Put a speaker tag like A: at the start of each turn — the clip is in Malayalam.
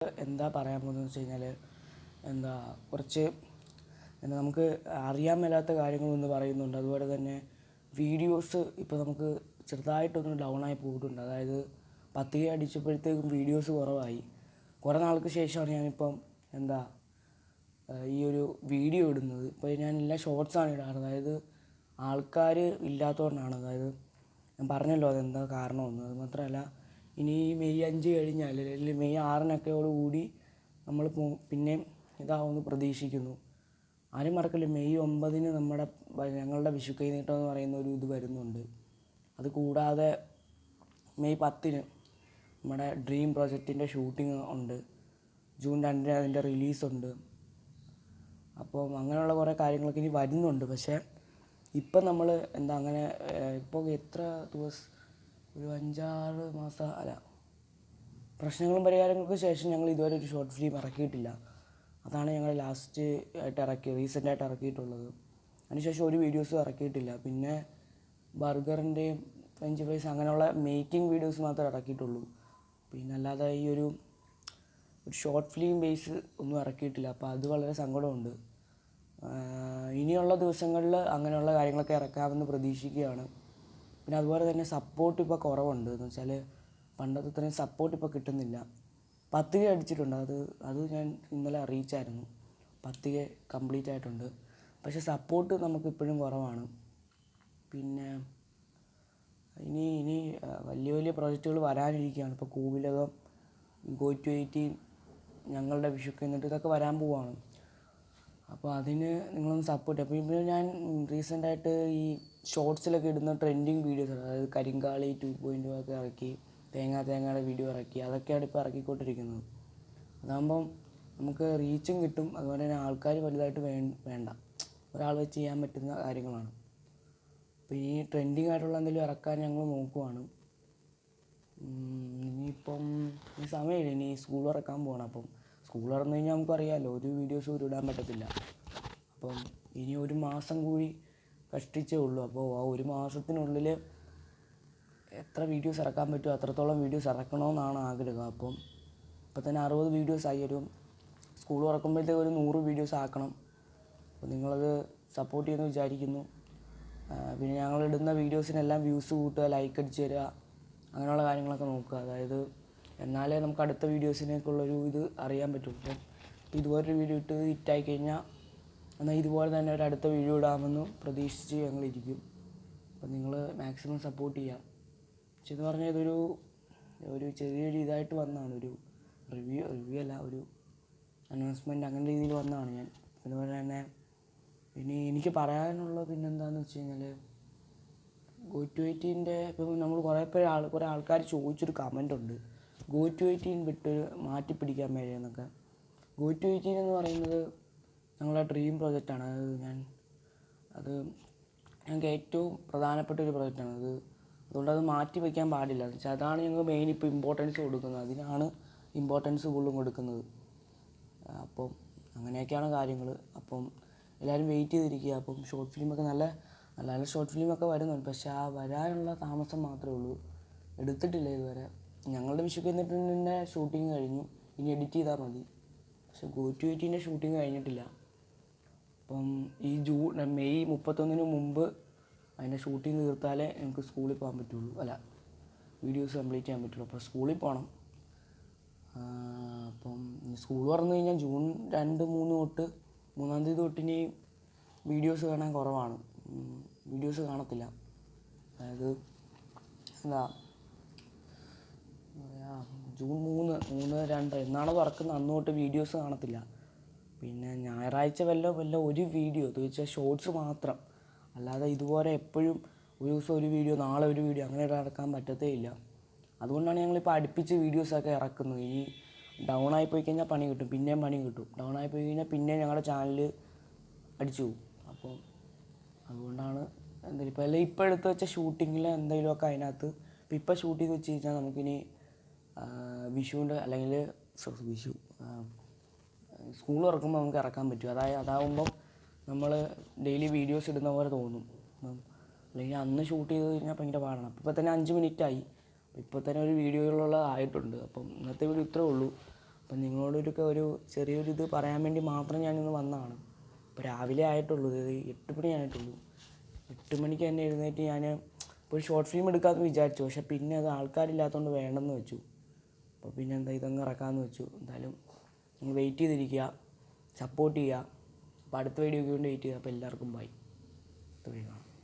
A: എന്താ പറയാൻ പോകുന്നതെന്ന് വെച്ച് കഴിഞ്ഞാൽ എന്താ കുറച്ച് നമുക്ക് അറിയാൻ മേലാത്ത കാര്യങ്ങളെന്ന് പറയുന്നുണ്ട്. അതുപോലെ തന്നെ വീഡിയോസ് ഇപ്പോൾ നമുക്ക് ചെറുതായിട്ടൊന്ന് ഡൗണായി പോയിട്ടുണ്ട്. അതായത് 10K അടിച്ചപ്പോഴത്തേക്കും വീഡിയോസ് കുറവായി. കുറേ നാൾക്ക് ശേഷമാണ് ഞാനിപ്പം ഈ ഒരു വീഡിയോ ഇടുന്നത്. ഇപ്പോൾ ഞാനെല്ലാം ഷോർട്സാണ് ഇടാറ്. അതായത് ആൾക്കാർ ഇല്ലാത്തതുകൊണ്ടാണ്. അതായത് ഞാൻ പറഞ്ഞല്ലോ അതെന്താ കാരണമെന്ന്. അത് മാത്രമല്ല, ഇനി മെയ് 5 കഴിഞ്ഞാൽ അല്ലെങ്കിൽ മെയ് 6 നമ്മൾ പിന്നെയും ഇതാവുമെന്ന് പ്രതീക്ഷിക്കുന്നു. ആരും മറക്കല്ല, മെയ് 9 ഞങ്ങളുടെ വിഷു കൈനീട്ടം എന്ന് പറയുന്ന ഒരു ഇത് വരുന്നുണ്ട്. അത് കൂടാതെ മെയ് 10 നമ്മുടെ ഡ്രീം പ്രോജക്റ്റിൻ്റെ ഷൂട്ടിംഗ് ഉണ്ട്. ജൂൺ 2 അതിൻ്റെ റിലീസുണ്ട്. അപ്പം അങ്ങനെയുള്ള കുറേ കാര്യങ്ങളൊക്കെ ഇനി വരുന്നുണ്ട്. പക്ഷേ ഇപ്പം നമ്മൾ അങ്ങനെ ഇപ്പോൾ എത്ര ദിവസം, ഒരു 5-6 മാസം പ്രശ്നങ്ങളും പരിഹാരങ്ങൾക്കും ശേഷം ഞങ്ങൾ ഇതുവരെ ഒരു ഷോർട്ട് ഫിലിം ഇറക്കിയിട്ടില്ല. അതാണ് ഞങ്ങൾ റീസെൻ്റായിട്ട് ഇറക്കിയിട്ടുള്ളത്. അതിനുശേഷം ഒരു വീഡിയോസും ഇറക്കിയിട്ടില്ല. പിന്നെ ബർഗറിൻ്റെയും ഫ്രഞ്ച് ഫ്രൈസ് അങ്ങനെയുള്ള മേക്കിംഗ് വീഡിയോസ് മാത്രമേ ഇറക്കിയിട്ടുള്ളൂ. പിന്നെ അല്ലാതെ ഈ ഒരു ഷോർട്ട് ഫിലിം ബേസ് ഒന്നും ഇറക്കിയിട്ടില്ല. അപ്പോൾ അത് വളരെ സങ്കടമുണ്ട്. ഇനിയുള്ള ദിവസങ്ങളിൽ അങ്ങനെയുള്ള കാര്യങ്ങളൊക്കെ ഇറക്കാമെന്ന് പ്രതീക്ഷിക്കുകയാണ്. പിന്നെ അതുപോലെ തന്നെ സപ്പോർട്ട് ഇപ്പോൾ കുറവുണ്ട്. എന്ന് വെച്ചാൽ പണ്ടത്തെ അത്രയും സപ്പോർട്ട് ഇപ്പോൾ കിട്ടുന്നില്ല. 10K അടിച്ചിട്ടുണ്ട്. അത് ഞാൻ ഇന്നലെ അറിയിച്ചായിരുന്നു. 10K കംപ്ലീറ്റ് ആയിട്ടുണ്ട്. പക്ഷേ സപ്പോർട്ട് നമുക്കിപ്പോഴും കുറവാണ്. പിന്നെ ഇനി വലിയ വലിയ പ്രോജക്റ്റുകൾ വരാനിരിക്കുകയാണ്. ഇപ്പോൾ കൂവിലകം, Go to 18, ഞങ്ങളുടെ വിഷുക്ക് എന്നിട്ട് ഇതൊക്കെ വരാൻ പോവുകയാണ്. അപ്പോൾ അതിന് നിങ്ങളൊന്ന് സപ്പോർട്ട് ചെയ്യുക. അപ്പോൾ ഇപ്പോൾ ഞാൻ റീസെൻ്റായിട്ട് ഈ ഷോർട്സിലൊക്കെ ഇടുന്ന ട്രെൻഡിങ് വീഡിയോസ്, അതായത് കരിങ്കാളി 2.0 ഒക്കെ ഇറക്കി, തേങ്ങയുടെ വീഡിയോ ഇറക്കി, അതൊക്കെയാണ് ഇപ്പോൾ ഇറക്കിക്കൊണ്ടിരിക്കുന്നത്. അതാകുമ്പം നമുക്ക് റീച്ചും കിട്ടും. അതുപോലെ തന്നെ ആൾക്കാർ വലുതായിട്ട് വേണ്ട, ഒരാൾ വെച്ച് ചെയ്യാൻ പറ്റുന്ന കാര്യങ്ങളാണ്. അപ്പോൾ ഈ ട്രെൻഡിങ് ആയിട്ടുള്ള എന്തെങ്കിലും ഇറക്കാൻ ഞങ്ങൾ നോക്കുവാണ്. ഇനിയിപ്പം സമയമില്ല, ഇനി സ്കൂൾ തുറക്കാൻ പോകണം. അപ്പം സ്കൂൾ തുറന്നു കഴിഞ്ഞാൽ നമുക്കറിയാമല്ലോ, ഒരു വീഡിയോസ് പോലും ഇടാൻ പറ്റത്തില്ല. അപ്പം ഇനി ഒരു മാസം കൂടി കഷ്ടിച്ചേ ഉള്ളൂ. അപ്പോൾ ആ ഒരു മാസത്തിനുള്ളിൽ എത്ര വീഡിയോസ് ഇറക്കാൻ പറ്റുമോ അത്രത്തോളം വീഡിയോസ് ഇറക്കണമെന്നാണ് ആഗ്രഹം. അപ്പം ഇപ്പം തന്നെ 60 വീഡിയോസ് ആയി. ഒരു സ്കൂൾ തുറക്കുമ്പോഴത്തേക്ക് ഒരു 100 വീഡിയോസ് ആക്കണം. അപ്പോൾ നിങ്ങളത് സപ്പോർട്ട് ചെയ്യുമെന്ന് വിചാരിക്കുന്നു. പിന്നെ ഞങ്ങളിടുന്ന വീഡിയോസിനെല്ലാം വ്യൂസ് കൂട്ടുക, ലൈക്ക് അടിച്ച് തരിക, അങ്ങനെയുള്ള കാര്യങ്ങളൊക്കെ നോക്കുക. അതായത് എന്നാലേ നമുക്ക് അടുത്ത വീഡിയോസിനേക്കുള്ളൊരു ഇത് അറിയാൻ പറ്റും. അപ്പം ഇതുപോലൊരു വീഡിയോ ഇട്ട് ഹിറ്റായി കഴിഞ്ഞാൽ എന്നാൽ ഇതുപോലെ തന്നെ ഒരു അടുത്ത വീഡിയോ ഇടാമെന്ന് പ്രതീക്ഷിച്ച് ഞങ്ങളിരിക്കും. അപ്പം നിങ്ങൾ മാക്സിമം സപ്പോർട്ട് ചെയ്യുക. പക്ഷെ എന്ന് പറഞ്ഞാൽ ഒരു ചെറിയൊരു ഇതായിട്ട് വന്നതാണ്, ഒരു റിവ്യൂ അല്ല, ഒരു അനൗൺസ്മെൻറ്റ് അങ്ങനെ രീതിയിൽ വന്നതാണ് ഞാൻ. അതുപോലെ തന്നെ ഇനി എനിക്ക് പറയാനുള്ളത് പിന്നെന്താണെന്ന് വെച്ച് കഴിഞ്ഞാൽ, Go to 18 ഇപ്പം നമ്മൾ കുറേ ആൾക്കാർ ചോദിച്ചൊരു കമൻ്റ് ഉണ്ട്, Go to 18 വിട്ട് മാറ്റി പിടിക്കാൻ മേലെ എന്നൊക്കെ. Go to 18 എന്ന് പറയുന്നത് ഞങ്ങളുടെ ഡ്രീം പ്രോജക്റ്റാണ്. അത് ഞങ്ങൾക്ക് ഏറ്റവും പ്രധാനപ്പെട്ട ഒരു പ്രോജക്റ്റാണ്. അതുകൊണ്ട് അത് മാറ്റി വയ്ക്കാൻ പാടില്ല. എന്ന് വെച്ചാൽ അതാണ് ഞങ്ങൾ മെയിൻ ഇപ്പോൾ ഇമ്പോർട്ടൻസ് കൊടുക്കുന്നത്. അതിനാണ് ഇമ്പോർട്ടൻസ് കൂടുതലും കൊടുക്കുന്നത്. അപ്പം അങ്ങനെയൊക്കെയാണ് കാര്യങ്ങൾ. അപ്പം എല്ലാവരും വെയിറ്റ് ചെയ്തിരിക്കുക. അപ്പം ഷോർട്ട് ഫിലിമൊക്കെ നല്ല ഷോർട്ട് ഫിലിമൊക്കെ വരുന്നുണ്ട്. പക്ഷേ ആ വരാനുള്ള താമസം മാത്രമേ ഉള്ളൂ. എടുത്തിട്ടില്ല ഇതുവരെ. ഞങ്ങളുടെ വിഷു കൈനീട്ടത്തിൻ്റെ ഷൂട്ടിങ് കഴിഞ്ഞു, ഇനി എഡിറ്റ് ചെയ്താൽ മതി. പക്ഷേ Go to 18 ഷൂട്ടിങ് കഴിഞ്ഞിട്ടില്ല. അപ്പം ഈ മെയ് 31 മുമ്പ് അതിൻ്റെ ഷൂട്ടിങ് തീർത്താലേ എനിക്ക് സ്കൂളിൽ പോകാൻ പറ്റുള്ളൂ, വീഡിയോസ് കംപ്ലീറ്റ് ചെയ്യാൻ പറ്റുള്ളൂ. അപ്പോൾ സ്കൂളിൽ പോകണം. അപ്പം സ്കൂൾ തുറന്നു കഴിഞ്ഞാൽ ജൂൺ 2-3 തൊട്ട് 3-ാം തീയതി തൊട്ടിനി വീഡിയോസ് കാണാൻ കുറവാണ്. വീഡിയോസ് കാണത്തില്ല. അതായത് ജൂൺ 3-2 എന്നാണ് തുറക്കുന്നത് അന്ന് തൊട്ട് വീഡിയോസ് കാണത്തില്ല. പിന്നെ ഞായറാഴ്ച വല്ല ഒരു വീഡിയോ തീർച്ചയായും ഷോർട്സ് മാത്രം, അല്ലാതെ ഇതുപോലെ എപ്പോഴും ഒരു ദിവസം ഒരു വീഡിയോ, നാളെ ഒരു വീഡിയോ അങ്ങനെ ഇറക്കാൻ പറ്റത്തേ ഇല്ല. അതുകൊണ്ടാണ് ഞങ്ങളിപ്പോൾ അടുപ്പിച്ച് വീഡിയോസൊക്കെ ഇറക്കുന്നത്. ഇനി ഡൗൺ ആയിപ്പോയി കഴിഞ്ഞാൽ പണി കിട്ടും, പിന്നെയും പണി കിട്ടും. ഡൗൺ ആയിപ്പോയി കഴിഞ്ഞാൽ പിന്നെയും ഞങ്ങളുടെ ചാനൽ അടിച്ചു പോകും. അപ്പോൾ അതുകൊണ്ടാണ് ഇപ്പോൾ എടുത്ത് വെച്ച ഷൂട്ടിങ്ങിൽ എന്തെങ്കിലുമൊക്കെ അതിനകത്ത് ഇപ്പോൾ ഷൂട്ട് ചെയ്ത് വെച്ച് കഴിഞ്ഞാൽ നമുക്കിനി വിഷുവിൻ്റെ അല്ലെങ്കിൽ സ്കൂൾ തുറക്കുമ്പോൾ നമുക്ക് ഇറക്കാൻ പറ്റും. അതാവുമ്പം നമ്മൾ ഡെയിലി വീഡിയോസ് ഇടുന്ന പോലെ തോന്നും. അല്ലെങ്കിൽ അന്ന് ഷൂട്ട് ചെയ്ത് കഴിഞ്ഞാൽ ഭയങ്കര പാടാണ്. ഇപ്പോൾ തന്നെ 5 മിനിറ്റായി. ഇപ്പോൾ തന്നെ ഒരു വീഡിയോയിലുള്ള ആയിട്ടുണ്ട്. അപ്പം ഇന്നത്തെ വീഡിയോ ഇത്രേ ഉള്ളൂ. അപ്പം ഒരു ചെറിയൊരു ഇത് പറയാൻ വേണ്ടി മാത്രം ഞാനിന്ന് വന്നതാണ്. ഇപ്പോൾ രാവിലെ ആയിട്ടുള്ളൂ, ഇത് 8 മണി ആയിട്ടുള്ളൂ. 8 മണിക്ക് തന്നെ എഴുന്നേറ്റ് ഞാൻ ഇപ്പോൾ ഒരു ഷോർട്ട് ഫിലിം എടുക്കാമെന്ന് വിചാരിച്ചു. പക്ഷേ പിന്നെ അത് ആൾക്കാരില്ലാത്തതുകൊണ്ട് വേണ്ടെന്ന് വെച്ചു. അപ്പോൾ പിന്നെ ഇതങ്ങ് ഇറക്കാമെന്ന് വെച്ചു. എന്തായാലും നിങ്ങൾ വെയിറ്റ് ചെയ്തിരിക്കുക, സപ്പോർട്ട് ചെയ്യുക. അപ്പോൾ അടുത്ത വീഡിയോയ്ക്ക് വേണ്ടി വെയിറ്റ് ചെയ്യുക. അപ്പോൾ എല്ലാവർക്കും ബൈ. അടുത്ത വീഡിയോ കാണാം.